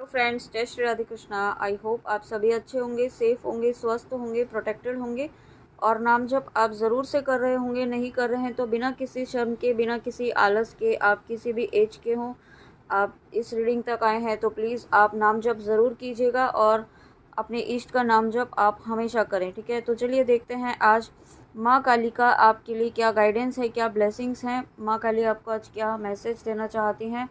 Hello friends, जय Shri Radhe Krishna. I hope आप सभी अच्छे होंगे, सेफ होंगे, स्वस्थ होंगे, प्रोटेक्टेड होंगे और नाम जप आप ज़रूर से कर रहे होंगे। नहीं कर रहे हैं तो बिना किसी शर्म के, बिना किसी आलस के, आप किसी भी एज के हों, आप इस रीडिंग तक आए हैं तो प्लीज़ आप नाम जप ज़रूर कीजिएगा और अपने इष्ट का नाम जप आप हमेशा करें। ठीक है, तो चलिए देखते हैं आज माँ काली का आपके लिए क्या गाइडेंस है, क्या ब्लेसिंग्स हैं। माँ काली आपको आज क्या मैसेज देना चाहती हैं,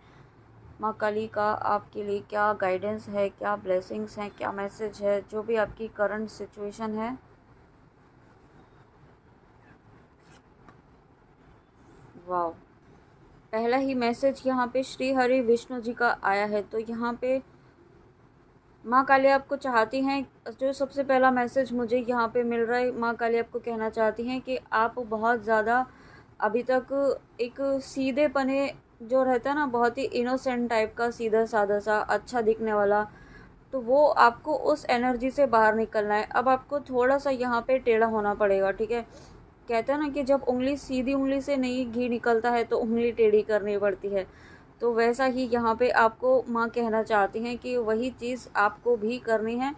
माँ काली का आपके लिए क्या गाइडेंस है, क्या ब्लेसिंग्स हैं, क्या मैसेज है, जो भी आपकी करंट सिचुएशन है। वाह, पहला ही मैसेज यहाँ पे श्री हरि विष्णु जी का आया है। तो यहाँ पे माँ काली आपको चाहती हैं, जो सबसे पहला मैसेज मुझे यहाँ पे मिल रहा है, माँ काली आपको कहना चाहती हैं कि आप बहुत ज़्यादा अभी तक एक सीधे पने जो रहता है ना, बहुत ही इनोसेंट टाइप का, सीधा साधा सा, अच्छा दिखने वाला, तो वो आपको उस एनर्जी से बाहर निकलना है। अब आपको थोड़ा सा यहाँ पे टेढ़ा होना पड़ेगा। ठीक है, कहते हैं ना कि जब उंगली सीधी उंगली से नहीं घी निकलता है तो उंगली टेढ़ी करनी पड़ती है। तो वैसा ही यहाँ पे आपको माँ कहना चाहती हैं कि वही चीज़ आपको भी करनी है।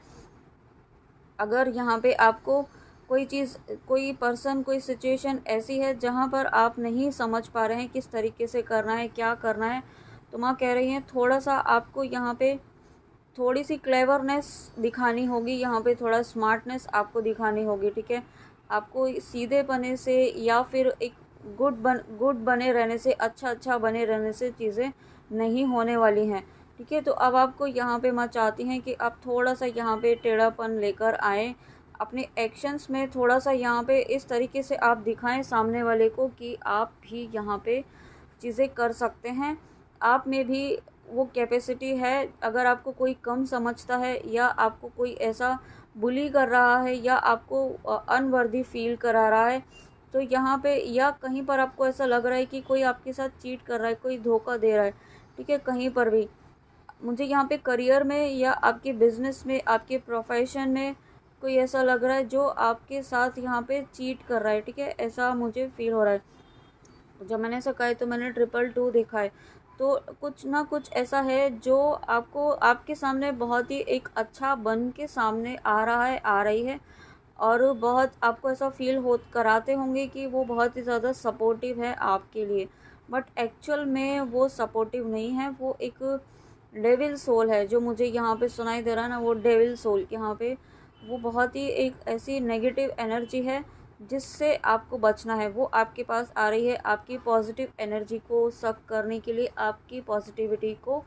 अगर यहाँ पे आपको कोई चीज़, कोई पर्सन, कोई सिचुएशन ऐसी है जहाँ पर आप नहीं समझ पा रहे हैं किस तरीके से करना है, क्या करना है, तो माँ कह रही हैं थोड़ा सा आपको यहाँ पे थोड़ी सी क्लेवरनेस दिखानी होगी, यहाँ पे थोड़ा स्मार्टनेस आपको दिखानी होगी। ठीक है, आपको सीधेपने से या फिर एक गुड बने रहने से, अच्छा बने रहने से चीज़ें नहीं होने वाली हैं। ठीक है, तो अब आपको यहाँ पे मैं चाहती हैं कि आप थोड़ा सा यहाँ पे टेढ़ापन लेकर आएँ अपने एक्शंस में। थोड़ा सा यहाँ पे इस तरीके से आप दिखाएं सामने वाले को कि आप भी यहाँ पे चीज़ें कर सकते हैं, आप में भी वो कैपेसिटी है। अगर आपको कोई कम समझता है या आपको कोई ऐसा बुली कर रहा है या आपको अनवर्दी फील करा रहा है, तो यहाँ पे या कहीं पर आपको ऐसा लग रहा है कि कोई आपके साथ चीट कर रहा है, कोई धोखा दे रहा है, ठीक है, कहीं पर भी मुझे यहाँ पे करियर में या आपके बिजनेस में, आपके प्रोफेशन में कोई ऐसा लग रहा है जो आपके साथ यहाँ पे चीट कर रहा है। ठीक है, ऐसा मुझे फील हो रहा है। जब मैंने ऐसा कहा है तो मैंने 222 देखा है। तो कुछ ना कुछ ऐसा है जो आपको, आपके सामने बहुत ही एक अच्छा बन के सामने आ रहा है, आ रही है, और बहुत आपको ऐसा फील हो कराते होंगे कि वो बहुत ही ज़्यादा सपोर्टिव है आपके लिए, बट एक्चुअल में वो सपोर्टिव नहीं है। वो एक डेविल सोल है जो मुझे यहाँ पे सुनाई दे रहा है ना, वो डेविल सोल यहाँ पे वो बहुत ही एक ऐसी नेगेटिव एनर्जी है जिससे आपको बचना है। वो आपके पास आ रही है आपकी पॉजिटिव एनर्जी को सक करने के लिए, आपकी पॉजिटिविटी को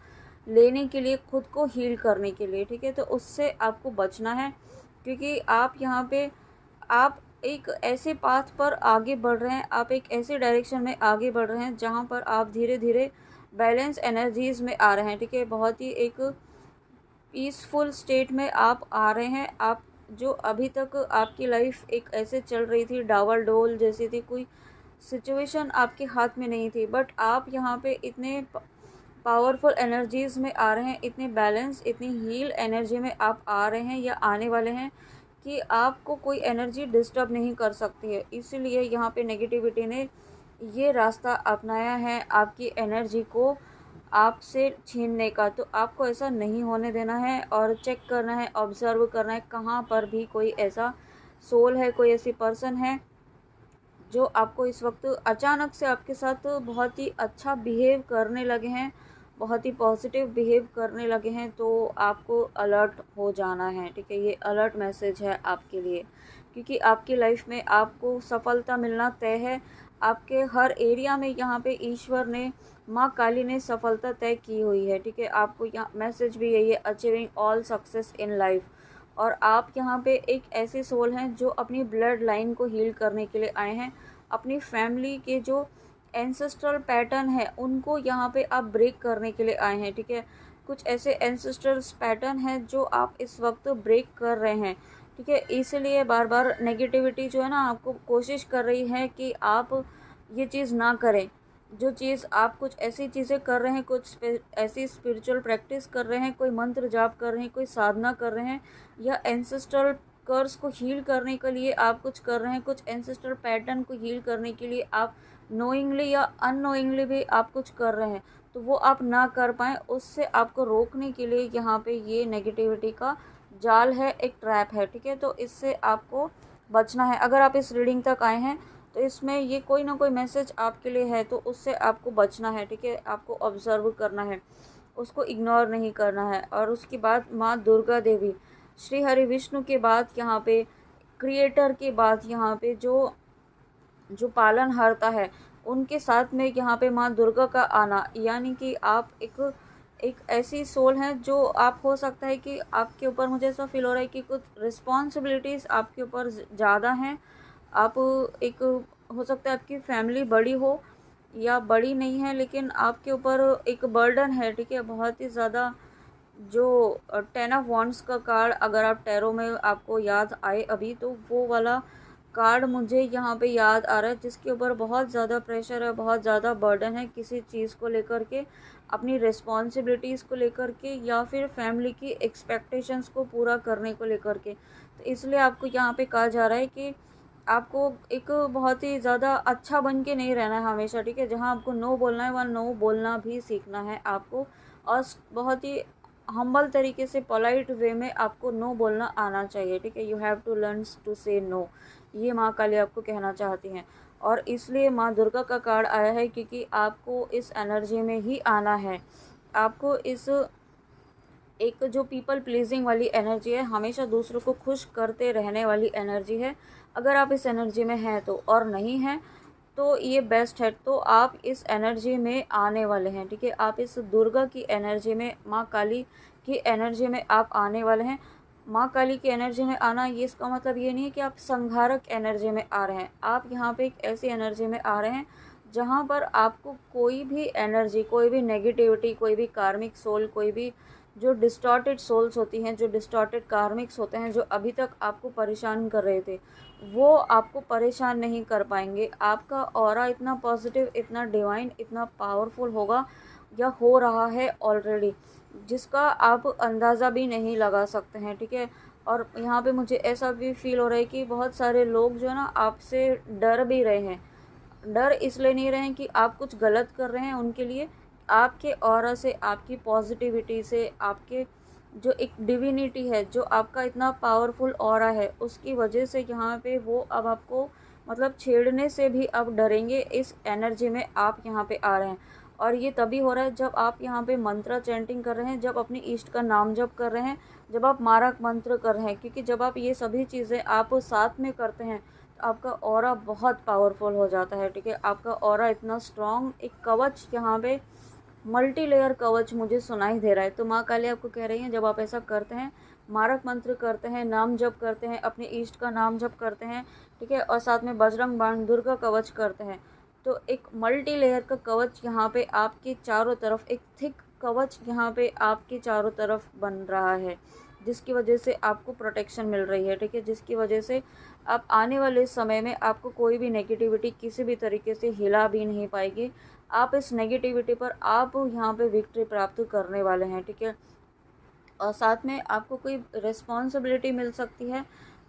लेने के लिए, खुद को हील करने के लिए। ठीक है, तो उससे आपको बचना है, क्योंकि आप यहाँ पे आप एक ऐसे पाथ पर आगे बढ़ रहे हैं, आप एक ऐसे डायरेक्शन में आगे बढ़ रहे हैं जहाँ पर आप धीरे धीरे बैलेंस एनर्जीज में आ रहे हैं। ठीक है, बहुत ही एक पीसफुल स्टेट में आप आ रहे हैं। आप जो अभी तक आपकी लाइफ एक ऐसे चल रही थी, डावल डोल जैसी थी, कोई सिचुएशन आपके हाथ में नहीं थी, बट आप यहाँ पे इतने पावरफुल एनर्जीज में आ रहे हैं, इतने बैलेंस, इतनी हील एनर्जी में आप आ रहे हैं या आने वाले हैं कि आपको कोई एनर्जी डिस्टर्ब नहीं कर सकती है। इसीलिए यहाँ पे नेगेटिविटी ने ये रास्ता अपनाया है आपकी एनर्जी को आपसे छीनने का। तो आपको ऐसा नहीं होने देना है और चेक करना है, ऑब्जर्व करना है, कहाँ पर भी कोई ऐसा सोल है, कोई ऐसी पर्सन है जो आपको इस वक्त अचानक से आपके साथ बहुत ही अच्छा बिहेव करने लगे हैं, बहुत ही पॉजिटिव बिहेव करने लगे हैं, तो आपको अलर्ट हो जाना है। ठीक है, ये अलर्ट मैसेज है आपके लिए, क्योंकि आपकी लाइफ में आपको सफलता मिलना तय है। आपके हर एरिया में यहाँ पे ईश्वर ने, माँ काली ने सफलता तय की हुई है। ठीक है, आपको यहाँ मैसेज भी यही है, achieving all success in life. और आप यहाँ पे एक ऐसे सोल हैं जो अपनी ब्लड लाइन को हील करने के लिए आए हैं। अपनी फैमिली के जो एंसेस्ट्रल पैटर्न है उनको यहाँ पे आप ब्रेक करने के लिए आए हैं। ठीक है, कुछ ऐसे एंसेस्ट्रल पैटर्न हैं जो आप इस वक्त ब्रेक कर रहे हैं। ठीक है, इसलिए बार बार नेगेटिविटी जो है ना, आपको कोशिश कर रही है कि आप ये चीज़ ना करें। जो चीज़ आप कुछ ऐसी चीज़ें कर रहे हैं, कुछ ऐसी स्पिरिचुअल प्रैक्टिस कर रहे हैं, कोई मंत्र जाप कर रहे हैं, कोई साधना कर रहे हैं, या एंसेस्ट्रल कर्स को हील करने के लिए आप कुछ कर रहे हैं, कुछ एंसेस्ट्रल पैटर्न को हील करने के लिए आप नोइंगली या अननोइंगली भी आप कुछ कर रहे हैं तो वो आप ना कर पाएँ, उससे आपको रोकने के लिए यहाँ पे ये नेगेटिविटी का जाल है, एक ट्रैप है, ठीक है। तो इससे आपको बचना है। अगर आप इस रीडिंग तक आए हैं तो इसमें ये कोई ना कोई मैसेज आपके लिए है, तो उससे आपको बचना है, ठीक है। आपको ऑब्जर्व करना है, उसको इग्नोर नहीं करना है। और उसके बाद माँ दुर्गा देवी, श्री हरि विष्णु के बाद यहाँ पे क्रिएटर के बाद यहाँ पे जो जो पालनहारता है, उनके साथ में यहाँ पे माँ दुर्गा का आना, यानी कि आप एक एक ऐसी सोल हैं जो आप, हो सकता है कि आपके ऊपर, मुझे ऐसा फील हो रहा है कि कुछ रिस्पॉन्सिबिलिटीज़ आपके ऊपर ज़्यादा हैं। आप एक, हो सकता है आपकी फैमिली बड़ी हो या बड़ी नहीं है, लेकिन आपके ऊपर एक बर्डन है, ठीक है, बहुत ही ज़्यादा। जो 10 ऑफ वॉन्ड्स का कार्ड अगर आप टैरो में आपको याद आए अभी, तो वो वाला कार्ड मुझे यहाँ पे याद आ रहा है, जिसके ऊपर बहुत ज़्यादा प्रेशर है, बहुत ज़्यादा बर्डन है किसी चीज़ को लेकर के, अपनी रिस्पॉन्सिबिलिटीज़ को लेकर के, या फिर फैमिली की एक्सपेक्टेशंस को पूरा करने को लेकर के। तो इसलिए आपको यहाँ पे कहा जा रहा है कि आपको एक बहुत ही ज़्यादा अच्छा बन के नहीं रहना है हमेशा, ठीक है। जहाँ आपको नो बोलना है वहाँ नो बोलना भी सीखना है आपको, और बहुत ही हम्बल तरीके से, पोलाइट वे में आपको नो बोलना आना चाहिए, ठीक है। You have to learn to say no, ये माँ काली आपको कहना चाहती हैं। और इसलिए माँ दुर्गा का कार्ड आया है क्योंकि आपको इस एनर्जी में ही आना है। आपको इस, एक जो पीपल प्लीजिंग वाली एनर्जी है, हमेशा दूसरों को खुश करते रहने वाली एनर्जी है, अगर आप इस एनर्जी में हैं तो, और नहीं हैं तो ये बेस्ट है। तो आप इस एनर्जी में आने वाले हैं, ठीक है। आप इस दुर्गा की एनर्जी में, माँ काली की एनर्जी में आप आने वाले हैं। माँ काली की एनर्जी में आना, ये इसका मतलब ये नहीं है कि आप संहारक एनर्जी में आ रहे हैं। आप यहाँ पे एक ऐसी एनर्जी में आ रहे हैं जहाँ पर आपको कोई भी एनर्जी, कोई भी नेगेटिविटी, कोई भी कार्मिक सोल, कोई भी जो डिस्टॉर्टेड सोल्स होती हैं, जो डिस्टॉर्टेड कार्मिक्स होते हैं, जो अभी तक आपको परेशान कर रहे थे, वो आपको परेशान नहीं कर पाएंगे। आपका ऑरा इतना पॉजिटिव, इतना डिवाइन, इतना पावरफुल होगा, या हो रहा है ऑलरेडी, जिसका आप अंदाज़ा भी नहीं लगा सकते हैं, ठीक है। और यहाँ पे मुझे ऐसा भी फील हो रहा है कि बहुत सारे लोग जो है ना, आपसे डर भी रहे हैं। डर इसलिए नहीं रहे हैं कि आप कुछ गलत कर रहे हैं उनके लिए, आपके ऑरा से, आपकी पॉजिटिविटी से, आपके जो एक डिविनिटी है, जो आपका इतना पावरफुल ऑरा है, उसकी वजह से यहाँ पे वो अब आपको, मतलब छेड़ने से भी अब डरेंगे। इस एनर्जी में आप यहाँ पे आ रहे हैं, और ये तभी हो रहा है जब आप यहाँ पे मंत्र चैंटिंग कर रहे हैं, जब अपनी इष्ट का नाम जप कर रहे हैं, जब आप मारक मंत्र कर रहे हैं। क्योंकि जब आप ये सभी चीज़ें आप साथ में करते हैं तो आपका ऑरा बहुत पावरफुल हो जाता है, ठीक है। आपका ऑरा इतना स्ट्रॉन्ग, एक कवच यहाँ पे, मल्टी लेयर कवच मुझे सुनाई दे रहा है। तो माँ काली आपको कह रही हैं, जब आप ऐसा करते हैं, मारक मंत्र करते हैं, नाम जप करते हैं, अपने इष्ट का नाम जप करते हैं, ठीक है, और साथ में बजरंग बाण, दुर्गा कवच करते हैं, तो एक मल्टी लेयर का कवच यहाँ पे आपके चारों तरफ, एक थिक कवच यहाँ पे आपके चारों तरफ बन रहा है, जिसकी वजह से आपको प्रोटेक्शन मिल रही है, ठीक है। जिसकी वजह से आप आने वाले समय में, आपको कोई भी नेगेटिविटी किसी भी तरीके से हिला भी नहीं पाएगी। आप इस नेगेटिविटी पर आप यहाँ पे विक्ट्री प्राप्त करने वाले हैं, ठीक है। और साथ में आपको कोई रिस्पॉन्सिबिलिटी मिल सकती है,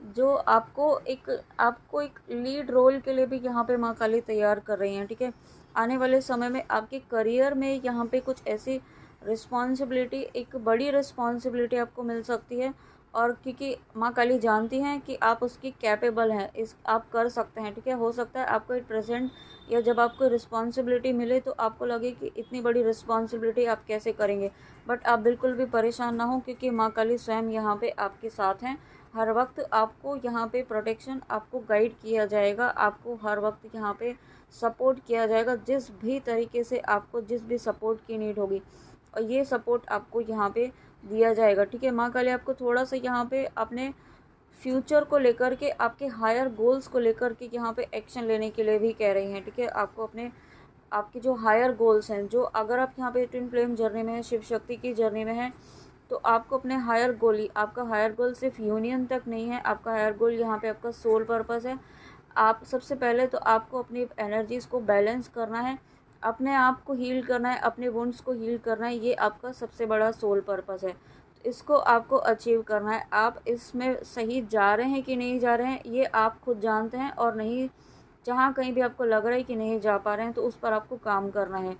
जो आपको एक लीड रोल के लिए भी यहाँ पे माँ काली तैयार कर रही हैं, ठीक है। आने वाले समय में आपके करियर में यहाँ पे कुछ ऐसी रिस्पॉन्सिबिलिटी, एक बड़ी रिस्पॉन्सिबिलिटी आपको मिल सकती है। और क्योंकि माँ काली जानती हैं कि आप उसकी कैपेबल हैं, इस आप कर सकते हैं, ठीक है। हो सकता है आपको एक प्रेजेंट, या जब आपको रिस्पॉन्सिबिलिटी मिले तो आपको लगे कि इतनी बड़ी रिस्पॉन्सिबिलिटी आप कैसे करेंगे, बट आप बिल्कुल भी परेशान ना हो, क्योंकि माँ काली स्वयं यहाँ पे आपके साथ हैं। हर वक्त आपको यहाँ पे प्रोटेक्शन, आपको गाइड किया जाएगा, आपको हर वक्त यहाँ पे सपोर्ट किया जाएगा, जिस भी तरीके से आपको जिस भी सपोर्ट की नीड होगी, और ये सपोर्ट आपको यहाँ पे दिया जाएगा, ठीक है। माँ काली आपको थोड़ा सा यहाँ पे अपने फ्यूचर को लेकर के, आपके हायर गोल्स को लेकर के यहाँ पे एक्शन लेने के लिए भी कह रही हैं, ठीक है। आपको अपने, आपके जो हायर गोल्स हैं, जो अगर आप यहाँ पे ट्विन फ्लेम जर्नी में हैं, शिव शक्ति की जर्नी में हैं, तो आपको अपने हायर गोल ही, आपका हायर गोल सिर्फ यूनियन तक नहीं है, आपका हायर गोल यहाँ पे आपका सोल पर्पस है। आप सबसे पहले तो आपको अपनी एनर्जीज़ को बैलेंस करना है, अपने आप को हील करना है, अपने वुंड्स को हील करना है, ये आपका सबसे बड़ा सोल पर्पस है। तो इसको आपको अचीव करना है। आप इसमें सही जा रहे हैं कि नहीं जा रहे हैं, ये आप खुद जानते हैं, और नहीं जहाँ कहीं भी आपको लग रहा है कि नहीं जा पा रहे हैं तो उस पर आपको काम करना है।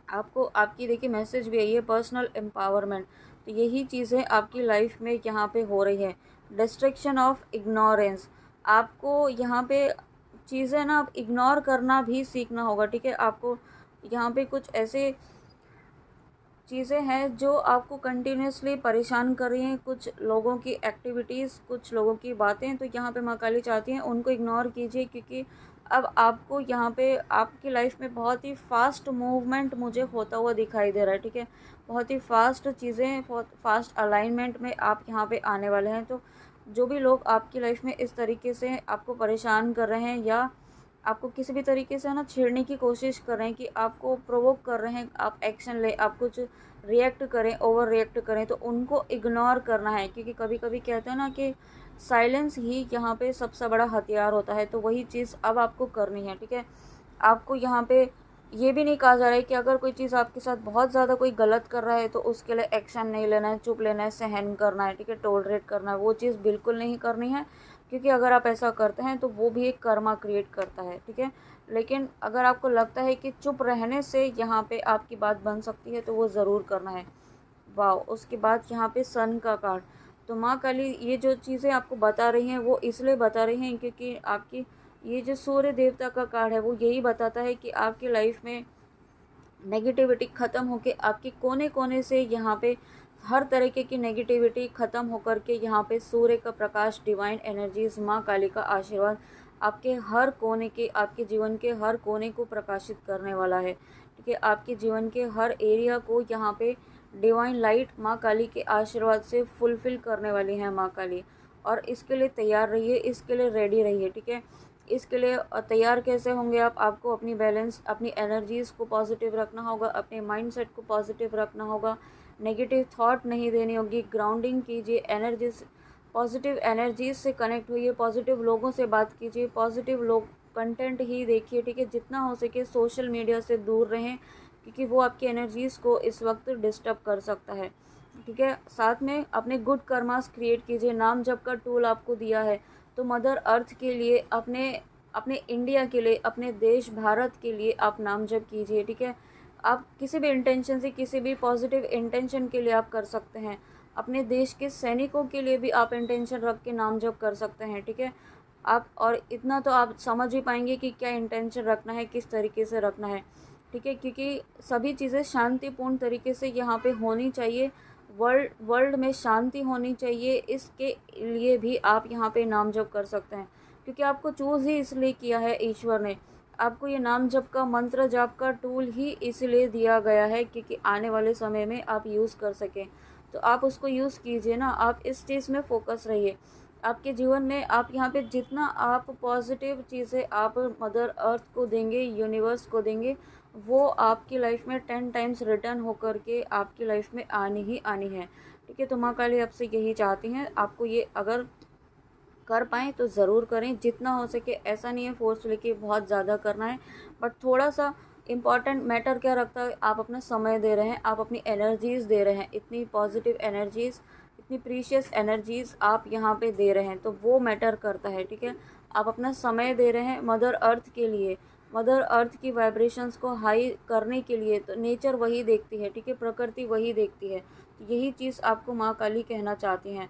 आपको आपकी देखिए मैसेज भी आई है पर्सनल एम्पावरमेंट, तो यही चीज़ें आपकी लाइफ में यहाँ पे हो रही है। डिस्ट्रैक्शन ऑफ इग्नोरेंस, आपको यहाँ पे चीज़ें ना आप इग्नोर करना भी सीखना होगा, ठीक है। आपको यहाँ पे कुछ ऐसे चीज़ें हैं जो आपको कंटिन्यूसली परेशान कर रही हैं, कुछ लोगों की एक्टिविटीज़, कुछ लोगों की बातें, तो यहाँ पे माँ काली चाहती हैं उनको इग्नोर कीजिए, क्योंकि अब आपको यहाँ पे आपकी लाइफ में बहुत ही फास्ट मूवमेंट मुझे होता हुआ दिखाई दे रहा है, ठीक है। बहुत ही फास्ट चीज़ें, बहुत फास्ट अलाइनमेंट में आप यहाँ पे आने वाले हैं। तो जो भी लोग आपकी लाइफ में इस तरीके से आपको परेशान कर रहे हैं या आपको किसी भी तरीके से ना छेड़ने की कोशिश कर रहे हैं, कि आपको प्रोवोक कर रहे हैं, आप एक्शन लें, आप कुछ रिएक्ट करें, ओवर रिएक्ट करें, तो उनको इग्नोर करना है। क्योंकि कभी कभी कहते हैं ना कि साइलेंस ही यहाँ पे सबसे बड़ा हथियार होता है, तो वही चीज़ अब आपको करनी है, ठीक है। आपको यहाँ पे ये भी नहीं कहा जा रहा है कि अगर कोई चीज़ आपके साथ बहुत ज़्यादा कोई गलत कर रहा है तो उसके लिए एक्शन नहीं लेना है, चुप लेना है, सहन करना है, ठीक है, टॉलरेट करना है, वो चीज़ बिल्कुल नहीं करनी है। क्योंकि अगर आप ऐसा करते हैं तो वो भी एक कर्मा क्रिएट करता है, ठीक है। लेकिन अगर आपको लगता है कि चुप रहने से यहाँ पे आपकी बात बन सकती है तो वो ज़रूर करना है। वाह, उसके बाद यहाँ पे सन का कार्ड, तो माँ काली ये जो चीज़ें आपको बता रही हैं वो इसलिए बता रही हैं क्योंकि आपकी ये जो सूर्य देवता का कार्ड है वो यही बताता है कि आपकी लाइफ में नेगेटिविटी ख़त्म होके आपके कोने कोने से यहाँ पे हर तरीके की नेगेटिविटी ख़त्म होकर के यहाँ पे सूर्य का प्रकाश, डिवाइन एनर्जीज, माँ काली का आशीर्वाद आपके हर कोने के, आपके जीवन के हर कोने को प्रकाशित करने वाला है, ठीक है। आपके जीवन के हर एरिया को यहाँ पे डिवाइन लाइट माँ काली के आशीर्वाद से फुलफ़िल करने वाली है माँ काली। और इसके लिए तैयार रहिए, इसके लिए रेडी रहिए, ठीक है। इसके लिए तैयार कैसे होंगे आप, आपको अपनी बैलेंस, अपनी एनर्जीज़ को पॉजिटिव रखना होगा, अपने माइंडसेट को पॉजिटिव रखना होगा, नेगेटिव थॉट नहीं देनी होगी, ग्राउंडिंग कीजिए, एनर्जीज, पॉजिटिव एनर्जीज से कनेक्ट हुइए, पॉजिटिव लोगों से बात कीजिए, पॉजिटिव लोग कंटेंट ही देखिए, ठीक है। जितना हो सके सोशल मीडिया से दूर रहें, क्योंकि वो आपकी एनर्जीज़ को इस वक्त डिस्टर्ब कर सकता है, ठीक है। साथ में अपने गुड कर्मास क्रिएट कीजिए, नाम जप का टूल आपको दिया है तो मदर अर्थ के लिए, अपने अपने इंडिया के लिए, अपने देश भारत के लिए आप नाम जप कीजिए, ठीक है। आप किसी भी इंटेंशन से, किसी भी पॉजिटिव इंटेंशन के लिए आप कर सकते हैं। अपने देश के सैनिकों के लिए भी आप इंटेंशन रख के नाम जप कर सकते हैं, ठीक है। आप और इतना तो आप समझ ही पाएंगे कि क्या इंटेंशन रखना है, किस तरीके से रखना है, ठीक है। क्योंकि सभी चीज़ें शांतिपूर्ण तरीके से यहाँ पे होनी चाहिए, वर्ल्ड में शांति होनी चाहिए, इसके लिए भी आप यहाँ पे नाम जप कर सकते हैं। क्योंकि आपको चूज़ ही इसलिए किया है ईश्वर ने, आपको ये नाम जप का, मंत्र जाप का टूल ही इसलिए दिया गया है क्योंकि आने वाले समय में आप यूज़ कर सकें। तो आप उसको यूज़ कीजिए ना, आप इस चीज़ में फोकस रहिए। आपके जीवन में आप यहाँ पे जितना आप पॉजिटिव चीज़ें आप मदर अर्थ को देंगे, यूनिवर्स को देंगे, वो आपकी लाइफ में 10 टाइम्स रिटर्न होकर के आपकी लाइफ में आनी ही आनी है, ठीक है। तो माँ काली आपसे यही चाहती हैं, आपको ये अगर कर पाएँ तो ज़रूर करें, जितना हो सके। ऐसा नहीं है फोर्सफुली कि बहुत ज़्यादा करना है, बट थोड़ा सा इम्पॉर्टेंट मैटर क्या रखता है, आप अपना समय दे रहे हैं, आप अपनी एनर्जीज़ दे रहे हैं, इतनी पॉजिटिव एनर्जीज़, इतनी प्रीशियस एनर्जीज़ आप यहाँ पे दे रहे हैं, तो वो मैटर करता है, ठीक है। आप अपना समय दे रहे हैं मदर अर्थ के लिए, मदर अर्थ की वाइब्रेशंस को हाई करने के लिए, तो नेचर वही देखती है, ठीक है, प्रकृति वही देखती है। तो यही चीज़ आपको माँ काली कहना चाहती हैं,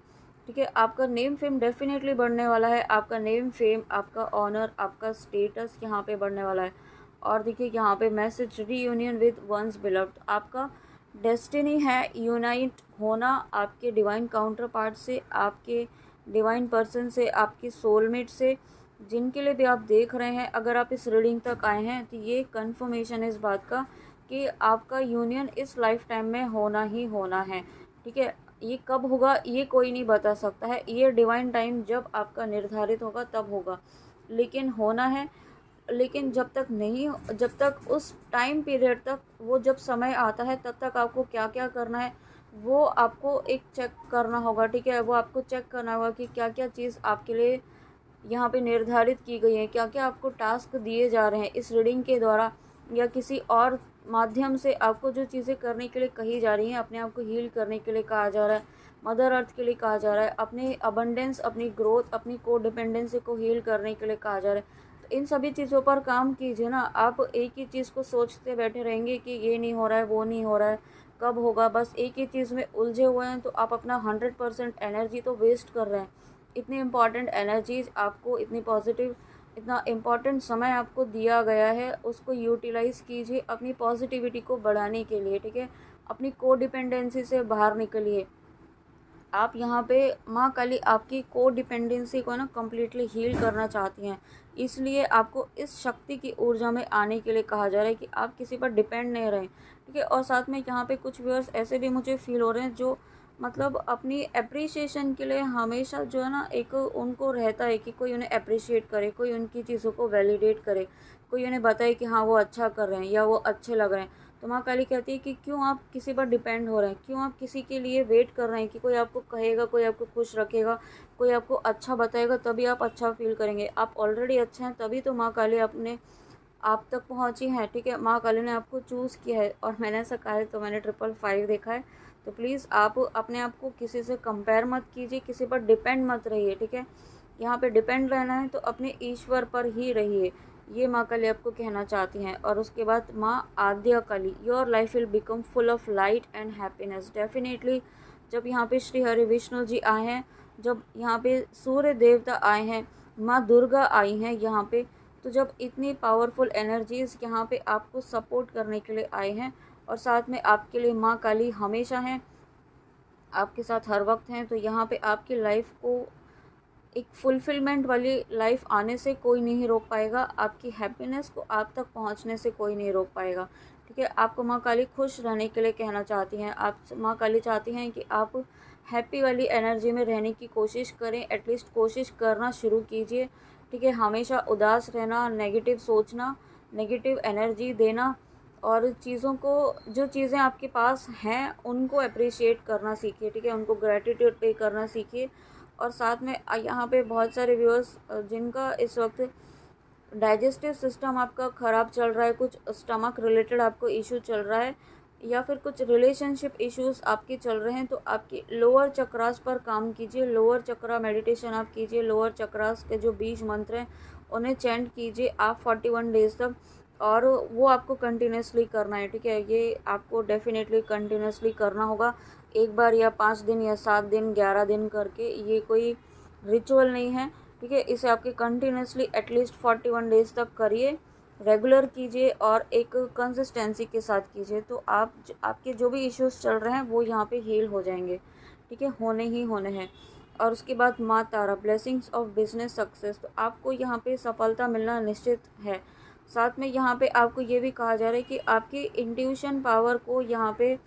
ठीक है। आपका नेम फेम डेफिनेटली बढ़ने वाला है, आपका नेम फेम, आपका ऑनर, आपका स्टेटस यहाँ पे बढ़ने वाला है। और देखिए यहाँ पे message, reunion with one's beloved, आपका डेस्टिनी है यूनाइट होना आपके डिवाइन काउंटर पार्ट से, आपके डिवाइन पर्सन से, आपके सोलमेट से, जिनके लिए भी आप देख रहे हैं। अगर आप इस रीडिंग तक आए हैं तो ये कंफर्मेशन है इस बात का कि आपका यूनियन इस लाइफ टाइम में होना ही होना है, ठीक है। ये कब होगा ये कोई नहीं बता सकता है, ये डिवाइन टाइम जब आपका निर्धारित होगा तब होगा, लेकिन होना है। लेकिन जब तक नहीं, जब तक उस टाइम पीरियड तक, वो जब समय आता है तब तक आपको क्या क्या करना है वो आपको एक चेक करना होगा, ठीक है। वो आपको चेक करना होगा कि क्या क्या चीज़ आपके लिए यहाँ पे निर्धारित की गई है, क्या क्या आपको टास्क दिए जा रहे हैं इस रीडिंग के द्वारा, या किसी और माध्यम से आपको जो चीज़ें करने के लिए कही जा रही हैं, अपने आप को हील करने के लिए कहा जा रहा है, मदर अर्थ के लिए कहा जा रहा है, अपने अबंडेंस, अपनी ग्रोथ, अपनी को डिपेंडेंसी को हील करने के लिए कहा जा रहा है। तो इन सभी चीज़ों पर काम कीजिए ना। आप एक ही चीज़ को सोचते बैठे रहेंगे कि ये नहीं हो रहा है, वो नहीं हो रहा है, कब होगा, बस एक ही चीज़ में उलझे हुए हैं, तो आप अपना 100% एनर्जी तो वेस्ट कर रहे हैं। इतनी इम्पॉर्टेंट एनर्जीज आपको, इतनी पॉजिटिव, इतना इम्पॉर्टेंट समय आपको दिया गया है, उसको यूटिलाइज़ कीजिए अपनी पॉजिटिविटी को बढ़ाने के लिए, ठीक है। अपनी कोडिपेंडेंसी से बाहर निकलिए। आप यहाँ पे माँ काली आपकी कोडिपेंडेंसी को ना कम्प्लीटली हील करना चाहती हैं, इसलिए आपको इस शक्ति की ऊर्जा में आने के लिए कहा जा रहा है कि आप किसी पर डिपेंड नहीं रहें, ठीक है। और साथ में यहाँ पे कुछ व्यूअर्स ऐसे भी मुझे फील हो रहे हैं जो मतलब अपनी एप्रिसिएशन के लिए हमेशा जो है ना, एक उनको रहता है कि कोई उन्हें अप्रिशिएट करे, कोई उनकी चीज़ों को वैलिडेट करे, कोई उन्हें बताए कि हाँ वो अच्छा कर रहे हैं या वो अच्छे लग रहे हैं। तो माँ काली कहती है कि क्यों आप किसी पर डिपेंड हो रहे हैं, क्यों आप किसी के लिए वेट कर रहे हैं कि कोई आपको कहेगा, कोई आपको खुश रखेगा, कोई आपको अच्छा बताएगा, तभी आप अच्छा फील करेंगे। आप ऑलरेडी अच्छे हैं, तभी तो माँ काली अपने आप तक पहुँची हैं, ठीक है। माँ काली ने आपको चूज़ किया है, और मैंने ऐसा कहा है तो मैंने 555 देखा है। तो प्लीज़ आप अपने आप को किसी से कंपेयर मत कीजिए, किसी पर डिपेंड मत रहिए, ठीक है। यहाँ पे डिपेंड रहना है तो अपने ईश्वर पर ही रहिए, ये माँ काली आपको कहना चाहती हैं। और उसके बाद माँ Adya Kali, your life will become full of light and happiness. Definitely जब यहाँ पे श्री हरि विष्णु जी आए हैं, जब यहाँ पे सूर्य देवता आए हैं, माँ दुर्गा आई हैं यहाँ पे, तो जब इतनी पावरफुल एनर्जीज़ यहाँ पे आपको सपोर्ट करने के लिए आए हैं, और साथ में आपके लिए माँ काली हमेशा हैं, आपके साथ हर वक्त हैं, तो यहाँ पे आपकी लाइफ को एक फुलफिलमेंट वाली लाइफ आने से कोई नहीं रोक पाएगा, आपकी हैप्पीनेस को आप तक पहुंचने से कोई नहीं रोक पाएगा, ठीक है। आपको माँ काली खुश रहने के लिए कहना चाहती हैं। आप माँ काली चाहती हैं कि आप हैप्पी वाली एनर्जी में रहने की कोशिश करें, एटलीस्ट कोशिश करना शुरू कीजिए, ठीक है। हमेशा उदास रहना, नेगेटिव सोचना, नेगेटिव एनर्जी देना, और चीज़ों को, जो चीज़ें आपके पास हैं उनको अप्रिशिएट करना सीखिए, ठीक है। उनको ग्रैटिट्यूड पे करना सीखिए। और साथ में यहाँ पे बहुत सारे व्यूअर्स जिनका इस वक्त डाइजेस्टिव सिस्टम आपका ख़राब चल रहा है, कुछ स्टमक रिलेटेड आपको इशू चल रहा है, या फिर कुछ रिलेशनशिप इश्यूज आपके चल रहे हैं, तो आपके लोअर चक्रास पर काम कीजिए। लोअर चक्रा मेडिटेशन आप कीजिए। लोअर चक्रास के जो बीज मंत्र हैं उन्हें चैंट कीजिए आप 41 डेज तक, और वो आपको कंटिन्यूसली करना है, ठीक है। ये आपको डेफिनेटली कंटिन्यूसली करना होगा, एक बार या 5 दिन या 7 दिन 11 दिन करके। ये कोई रिचुअल नहीं है, ठीक है। इसे आपके कंटिन्यूसली एटलीस्ट 41 डेज तक करिए, रेगुलर कीजिए और एक कंसिस्टेंसी के साथ कीजिए, तो आपके जो भी इश्यूज चल रहे हैं वो यहाँ पे हील हो जाएंगे, ठीक है, होने ही होने हैं। और उसके बाद माँ तारा, ब्लेसिंग्स ऑफ बिजनेस सक्सेस, तो आपको यहाँ पे सफलता मिलना निश्चित है। साथ में यहाँ पे आपको ये भी कहा जा रहा है कि आपकी इंट्यूशन पावर को यहाँ पे,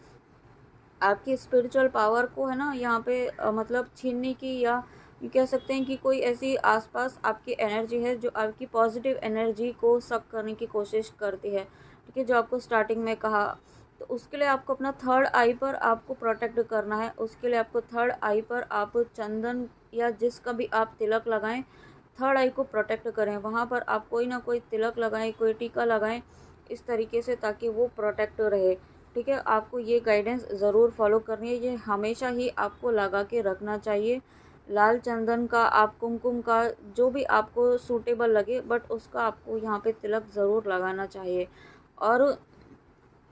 आपकी स्पिरिचुअल पावर को है ना यहाँ पे मतलब छीनने की, या ये कह सकते हैं कि कोई ऐसी आसपास आपकी एनर्जी है जो आपकी पॉजिटिव एनर्जी को सक करने की कोशिश करती है, ठीक है। जो आपको स्टार्टिंग में कहा, तो उसके लिए आपको अपना थर्ड आई पर आपको प्रोटेक्ट करना है। उसके लिए आपको थर्ड आई पर आप चंदन या जिसका भी आप तिलक लगाएं, थर्ड आई को प्रोटेक्ट करें, वहाँ पर आप कोई ना कोई तिलक लगाएं, कोई टीका लगाएं इस तरीके से, ताकि वो प्रोटेक्ट रहे, ठीक है। आपको ये गाइडेंस ज़रूर फॉलो करनी है, ये हमेशा ही आपको लगा के रखना चाहिए। लाल चंदन का, आप कुमकुम का, जो भी आपको सूटेबल लगे, बट उसका आपको यहाँ पे तिलक ज़रूर लगाना चाहिए। और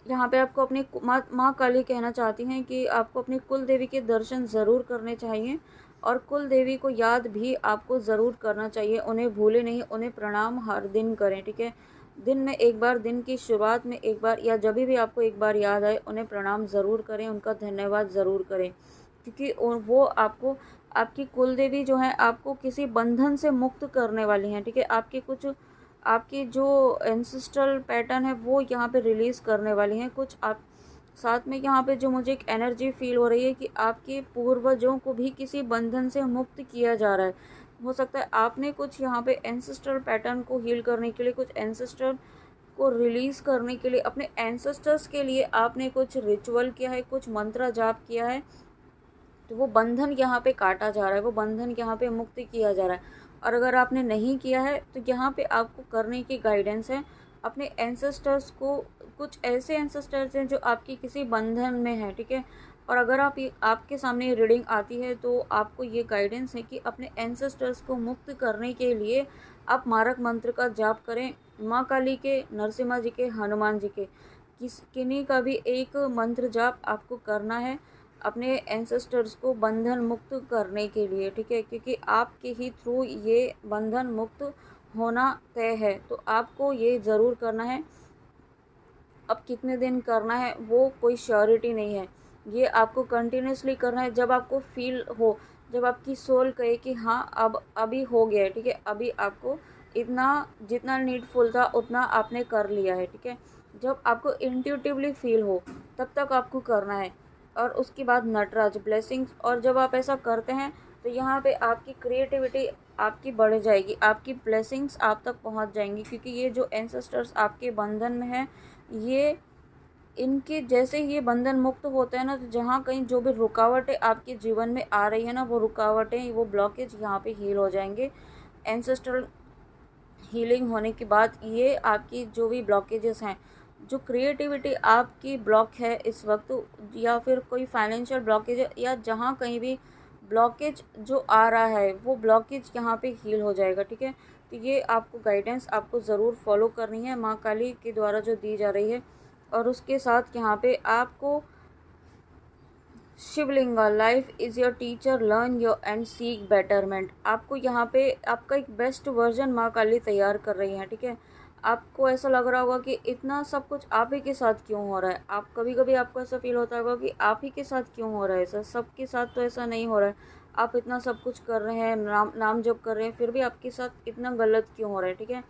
यहाँ पे आपको अपनी माँ काली कहना चाहती हैं कि आपको अपनी कुल देवी के दर्शन ज़रूर करने चाहिए, और कुल देवी को याद भी आपको ज़रूर करना चाहिए। उन्हें भूले नहीं, उन्हें प्रणाम हर दिन करें, ठीक है। दिन में एक बार, दिन की शुरुआत में एक बार, या जब भी आपको एक बार याद आए उन्हें प्रणाम ज़रूर करें, उनका धन्यवाद ज़रूर करें, क्योंकि वो आपको, आपकी कुल देवी जो है आपको किसी बंधन से मुक्त करने वाली हैं, ठीक है। आपकी जो एंसेस्ट्रल पैटर्न है वो यहाँ पे रिलीज़ करने वाली हैं कुछ आप। साथ में यहाँ पे जो मुझे एक एनर्जी फील हो रही है कि आपके पूर्वजों को भी किसी बंधन से मुक्त किया जा रहा है। हो सकता है आपने कुछ यहाँ पे एंसेस्ट्रल पैटर्न को हील करने के लिए, कुछ एंसेस्टर को रिलीज़ करने के लिए, अपने एंसेस्टर्स के लिए आपने कुछ रिचुअल किया है, कुछ मंत्र जाप किया है, तो वो बंधन यहाँ पे काटा जा रहा है, वो बंधन यहाँ पे मुक्त किया जा रहा है। और अगर आपने नहीं किया है तो यहाँ पे आपको करने की गाइडेंस है। अपने एंसेस्टर्स को, कुछ ऐसे एंसेस्टर्स हैं जो आपकी किसी बंधन में हैं, ठीक है, और अगर आपके सामने ये रीडिंग आती है तो आपको ये गाइडेंस है कि अपने एंसेस्टर्स को मुक्त करने के लिए आप मारक मंत्र का जाप करें। माँ काली के, नरसिम्हा जी के, हनुमान जी के, किन्हीं का भी एक मंत्र जाप आपको करना है अपने एंसेस्टर्स को बंधन मुक्त करने के लिए, ठीक है, क्योंकि आपके ही थ्रू ये बंधन मुक्त होना तय है। तो आपको ये ज़रूर करना है। अब कितने दिन करना है वो कोई श्योरिटी नहीं है, ये आपको कंटिन्यूसली करना है। जब आपको फील हो, जब आपकी सोल कहे कि हाँ अब अभी हो गया है, ठीक है, अभी आपको इतना जितना नीडफुल था उतना आपने कर लिया है, ठीक है, जब आपको इंट्यूटिवली फील हो तब तक आपको करना है। और उसके बाद नटराज ब्लेसिंग्स, और जब आप ऐसा करते हैं तो यहाँ पे आपकी क्रिएटिविटी आपकी बढ़ जाएगी, आपकी ब्लेसिंग्स आप तक पहुँच जाएंगी, क्योंकि ये जो एंसेस्टर्स आपके बंधन में हैं, ये इनके जैसे ही ये बंधन मुक्त होता है ना, तो जहाँ कहीं जो भी रुकावटें आपके जीवन में आ रही है ना, वो रुकावटें, वो ब्लॉकेज यहाँ पे हील हो जाएंगे। एंसेस्ट्रल हीलिंग होने के बाद ये आपकी जो भी ब्लॉकेजेस हैं, जो क्रिएटिविटी आपकी ब्लॉक है इस वक्त, या फिर कोई फाइनेंशियल ब्लॉकेज या जहाँ कहीं भी ब्लॉकेज जो आ रहा है वो ब्लॉकेज यहाँ पे हील हो जाएगा, ठीक है। तो ये आपको गाइडेंस आपको ज़रूर फॉलो करनी है माँ काली के द्वारा जो दी जा रही है। और उसके साथ यहाँ पे आपको Shivalinga, life is your teacher, learn your and seek betterment, आपको यहाँ पे आपका एक बेस्ट वर्जन माँ काली तैयार कर रही हैं, ठीक है। आपको ऐसा लग रहा होगा कि इतना सब कुछ आप ही के साथ क्यों हो रहा है, आप कभी कभी आपको ऐसा फील होता होगा कि आप ही के साथ क्यों हो रहा है ऐसा, सबके साथ तो ऐसा नहीं हो रहा है। आप इतना सब कुछ कर रहे हैं, नाम जप कर रहे हैं, फिर भी आपके साथ इतना गलत क्यों हो रहा है, ठीक है।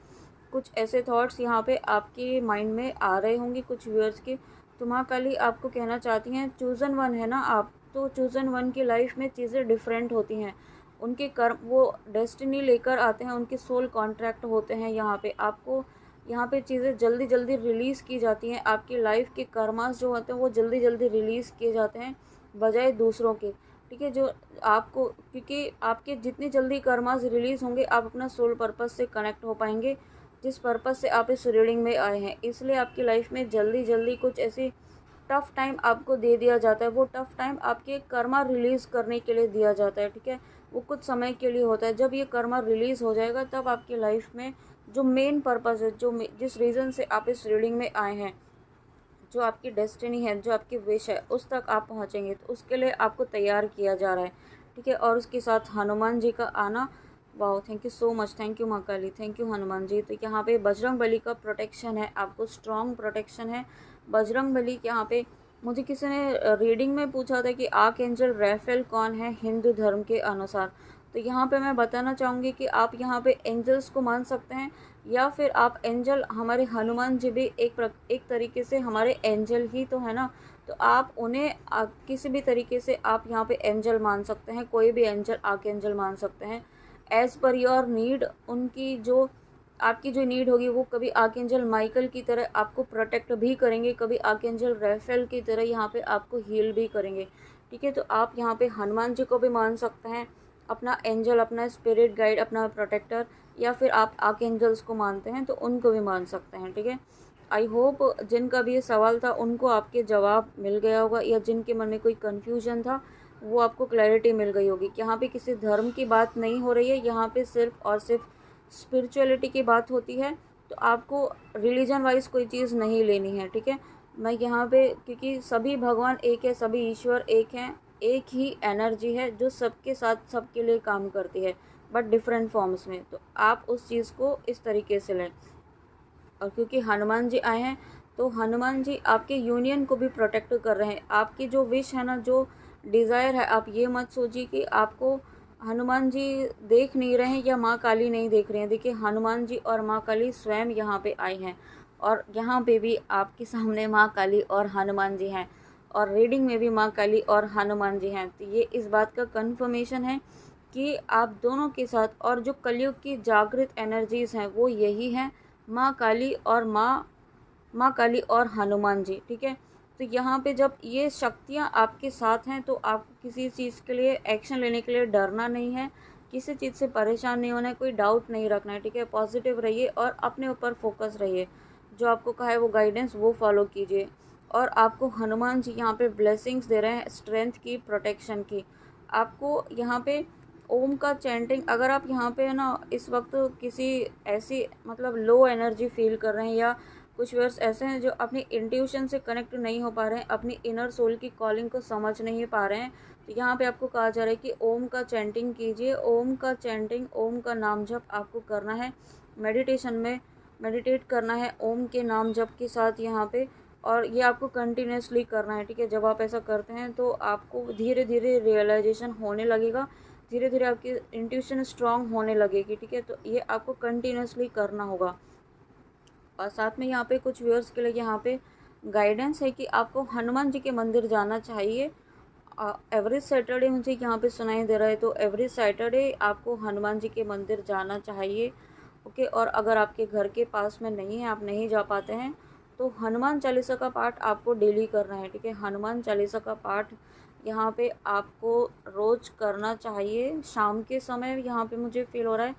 कुछ ऐसे थॉट्स यहाँ पे आपके माइंड में आ रहे होंगे कुछ व्यूअर्स के। तो माँ काली आपको कहना चाहती हैं, चूज़न वन है ना आप, तो चूज़न वन की लाइफ में चीज़ें डिफरेंट होती हैं, उनके कर्म वो डेस्टिनी लेकर आते हैं, उनके सोल कॉन्ट्रैक्ट होते हैं। यहाँ पे आपको यहाँ पे चीज़ें जल्दी जल्दी रिलीज़ की जाती हैं, आपकी लाइफ के कर्मास जो होते हैं वो जल्दी जल्दी रिलीज़ किए जाते हैं बजाय दूसरों के, ठीक है। जो आपको, क्योंकि आपके जितनी जल्दी कर्मास रिलीज़ होंगे आप अपना सोल पर्पस से कनेक्ट हो पाएंगे, जिस पर्पस से आप इस रीडिंग में आए हैं। इसलिए आपकी लाइफ में जल्दी जल्दी कुछ ऐसी टफ़ टाइम आपको दे दिया जाता है, वो टफ़ टाइम आपके कर्मा रिलीज़ करने के लिए दिया जाता है, ठीक है। वो कुछ समय के लिए होता है, जब ये कर्मा रिलीज़ हो जाएगा तब आपकी लाइफ में जो मेन पर्पस है, जिस रीज़न से आप इस रीडिंग में आए हैं, जो आपकी डेस्टिनी है, जो आपकी विश है, उस तक आप पहुँचेंगे। तो उसके लिए आपको तैयार किया जा रहा है, ठीक है। और उसके साथ हनुमान जी का आना, wow, thank you so much, thank you माँ काली, थैंक यू हनुमान जी। तो यहाँ पे बजरंग बली का प्रोटेक्शन है, आपको स्ट्रॉन्ग प्रोटेक्शन है बजरंग बली के। यहाँ पे मुझे किसी ने रीडिंग में पूछा था कि आर्क एंजल रैफेल कौन है हिंदू धर्म के अनुसार, तो यहाँ पे मैं बताना चाहूँगी कि आप यहाँ पे एंजल्स को मान सकते हैं, या फिर आप एंजल, हमारे हनुमान जी भी एक तरीके से हमारे एंजल ही तो है ना, तो आप उन्हें किसी भी तरीके से आप यहाँ पे एंजल मान सकते हैं, कोई भी एंजल आर्क एंजल मान सकते हैं एज़ पर योर नीड। उनकी जो आपकी जो नीड होगी वो कभी आर्कएंजल माइकल की तरह आपको प्रोटेक्ट भी करेंगे, कभी आर्कएंजल रैफेल की तरह यहाँ पे आपको हील भी करेंगे, ठीक है। तो आप यहाँ पे हनुमान जी को भी मान सकते हैं अपना एंजल, अपना स्पिरिट गाइड, अपना प्रोटेक्टर, या फिर आप आर्कएंजल्स को मानते हैं तो उनको भी मान सकते हैं, ठीक है। आई होप जिनका भी ये सवाल था उनको आपके जवाब मिल गया होगा, या जिनके मन में कोई कन्फ्यूजन था वो आपको क्लैरिटी मिल गई होगी कि यहाँ पे किसी धर्म की बात नहीं हो रही है, यहाँ पे सिर्फ और सिर्फ स्पिरिचुअलिटी की बात होती है। तो आपको रिलीजन वाइज कोई चीज़ नहीं लेनी है, ठीक है। मैं यहाँ पे, क्योंकि सभी भगवान एक है, सभी ईश्वर एक हैं, एक ही एनर्जी है जो सबके साथ सबके लिए काम करती है, बट डिफरेंट फॉर्म्स में। तो आप उस चीज़ को इस तरीके से लें। और क्योंकि हनुमान जी आए हैं तो हनुमान जी आपके यूनियन को भी प्रोटेक्ट कर रहे हैं। आपकी जो विश है ना, जो डिज़ायर है, आप ये मत सोचिए कि आपको हनुमान जी देख नहीं रहे हैं या माँ काली नहीं देख रहे हैं। देखिए, हनुमान जी और माँ काली स्वयं यहाँ पे आई हैं, और यहाँ पे भी आपके सामने माँ काली और हनुमान जी हैं, और रीडिंग में भी माँ काली और हनुमान जी हैं। तो ये इस बात का कन्फर्मेशन है कि आप दोनों के साथ, और जो कलयुग की जागृत एनर्जीज़ हैं वो यही हैं, माँ काली और माँ काली और हनुमान जी, ठीक है। तो यहाँ पे जब ये शक्तियाँ आपके साथ हैं तो आपको किसी चीज़ के लिए एक्शन लेने के लिए डरना नहीं है, किसी चीज़ से परेशान नहीं होना है, कोई डाउट नहीं रखना है, ठीक है। पॉजिटिव रहिए और अपने ऊपर फोकस रहिए, जो आपको कहा है वो गाइडेंस वो फॉलो कीजिए। और आपको हनुमान जी यहाँ पे ब्लेसिंग्स दे रहे हैं, स्ट्रेंथ की, प्रोटेक्शन की। आपको यहाँ पे ओम का चैंटिंग, अगर आप यहाँ पे है ना इस वक्त किसी ऐसी मतलब लो एनर्जी फील कर रहे हैं, या कुछ वर्ड्स ऐसे हैं जो अपनी इंट्यूशन से कनेक्ट नहीं हो पा रहे हैं, अपनी इनर सोल की कॉलिंग को समझ नहीं पा रहे हैं, तो यहाँ पे आपको कहा जा रहा है कि ओम का चैंटिंग कीजिए। ओम का चैंटिंग, ओम का नाम जप आपको करना है, मेडिटेशन में मेडिटेट करना है ओम के नाम जप के साथ यहाँ पे। और ये आपको कंटिन्यूसली करना है, ठीक है। जब आप ऐसा करते हैं तो आपको धीरे धीरे रियलाइजेशन होने लगेगा, धीरे धीरे आपकी इंट्यूशन स्ट्रांग होने लगेगी, ठीक है। तो ये आपको कंटिन्यूसली करना होगा। और साथ में यहाँ पे कुछ व्यूअर्स के लिए यहाँ पे गाइडेंस है कि आपको हनुमान जी के मंदिर जाना चाहिए। एवरी सैटरडे मुझे यहाँ पे सुनाई दे रहा है, तो एवरी सैटरडे आपको हनुमान जी के मंदिर जाना चाहिए, ओके। और अगर आपके घर के पास में नहीं है, आप नहीं जा पाते हैं, तो हनुमान चालीसा का पाठ आपको डेली करना है, ठीक है। हनुमान चालीसा का पाठ यहाँ पे आपको रोज़ करना चाहिए, शाम के समय यहाँ पे मुझे फील हो रहा है,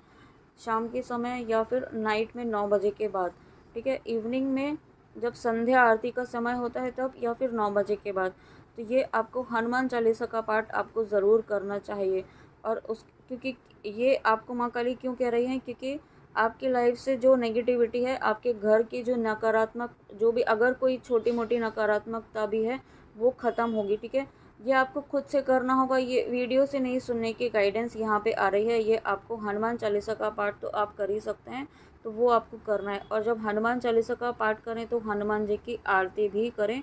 शाम के समय या फिर नाइट में 9 बजे के बाद, ठीक है। इवनिंग में जब संध्या आरती का समय होता है तब, या फिर 9 बजे के बाद। तो ये आपको हनुमान चालीसा का पाठ आपको ज़रूर करना चाहिए। और उस क्योंकि ये आपको माँ काली क्यों कह रही हैं, क्योंकि आपकी लाइफ से जो नेगेटिविटी है, आपके घर की जो नकारात्मक, जो भी अगर कोई छोटी मोटी नकारात्मकता भी है वो ख़त्म होगी, ठीक है। ये आपको खुद से करना होगा, ये वीडियो से नहीं सुनने की गाइडेंस यहाँ पे आ रही है। ये आपको हनुमान चालीसा का पाठ तो आप कर ही सकते हैं, तो वो आपको करना है। और जब हनुमान चालीसा का पाठ करें तो हनुमान जी की आरती भी करें,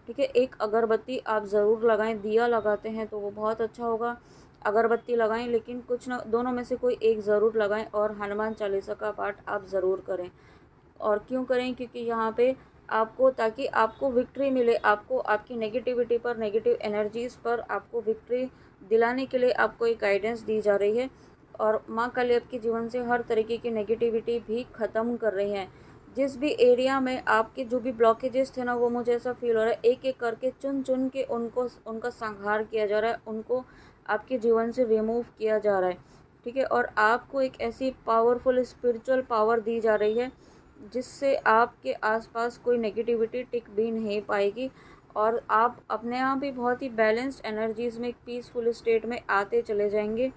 ठीक है। एक अगरबत्ती आप ज़रूर लगाएं, दिया लगाते हैं तो वो बहुत अच्छा होगा, अगरबत्ती लगाएं, लेकिन कुछ ना, दोनों में से कोई एक ज़रूर लगाएं। और हनुमान चालीसा का पाठ आप ज़रूर करें। और क्यों करें, क्योंकि यहाँ पे आपको, ताकि आपको विक्ट्री मिले, आपको आपकी नेगेटिविटी पर, नेगेटिव एनर्जीज़ पर आपको विक्ट्री दिलाने के लिए आपको एक गाइडेंस दी जा रही है। और माँ काली आपके जीवन से हर तरीके की नेगेटिविटी भी ख़त्म कर रही हैं। जिस भी एरिया में आपके जो भी ब्लॉकेजेस थे ना, वो मुझे ऐसा फील हो रहा है एक एक करके चुन चुन के उनको, उनका संहार किया जा रहा है, उनको आपके जीवन से रिमूव किया जा रहा है, ठीक है। और आपको एक ऐसी पावरफुल स्पिरिचुअल पावर दी जा रही है जिससे आपके आसपास कोई नेगेटिविटी टिक भी नहीं पाएगी। और आप अपने आप ही बहुत ही बैलेंस्ड एनर्जीज़ में, एक पीसफुल स्टेट में आते चले जाएंगे,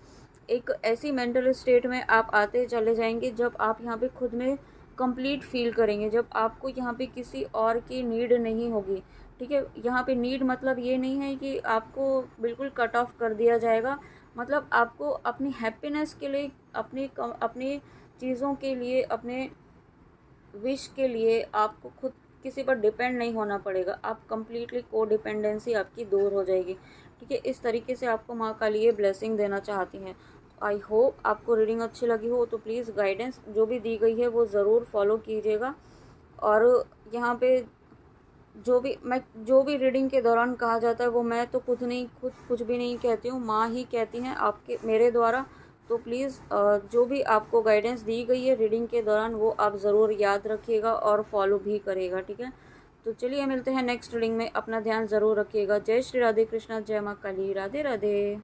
एक ऐसी मेंटल स्टेट में आप आते चले जाएंगे जब आप यहाँ पे खुद में कंप्लीट फील करेंगे, जब आपको यहाँ पे किसी और की नीड नहीं होगी, ठीक है। यहाँ पे नीड मतलब ये नहीं है कि आपको बिल्कुल कट ऑफ कर दिया जाएगा, मतलब आपको अपनी हैप्पीनेस के लिए, अपनी चीज़ों के लिए, अपने विश के लिए आपको खुद किसी पर डिपेंड नहीं होना पड़ेगा। आप कंप्लीटली को डिपेंडेंसी आपकी दूर हो जाएगी, ठीक है। इस तरीके से आपको माँ काली ये ब्लेसिंग देना चाहती हैं। आई होप आपको रीडिंग अच्छी लगी हो, तो प्लीज़ गाइडेंस जो भी दी गई है वो ज़रूर फॉलो कीजिएगा। और यहाँ पे जो भी रीडिंग के दौरान कहा जाता है वो मैं तो खुद कुछ भी नहीं कहती हूँ, माँ ही कहती हैं आपके, मेरे द्वारा। तो प्लीज़ जो भी आपको गाइडेंस दी गई है रीडिंग के दौरान वो आप ज़रूर याद रखिएगा और फॉलो भी करिएगा, ठीक है। तो चलिए मिलते हैं नेक्स्ट रीडिंग में, अपना ध्यान ज़रूर रखिएगा। जय श्री राधे कृष्णा, जय माँ काली, राधे राधे।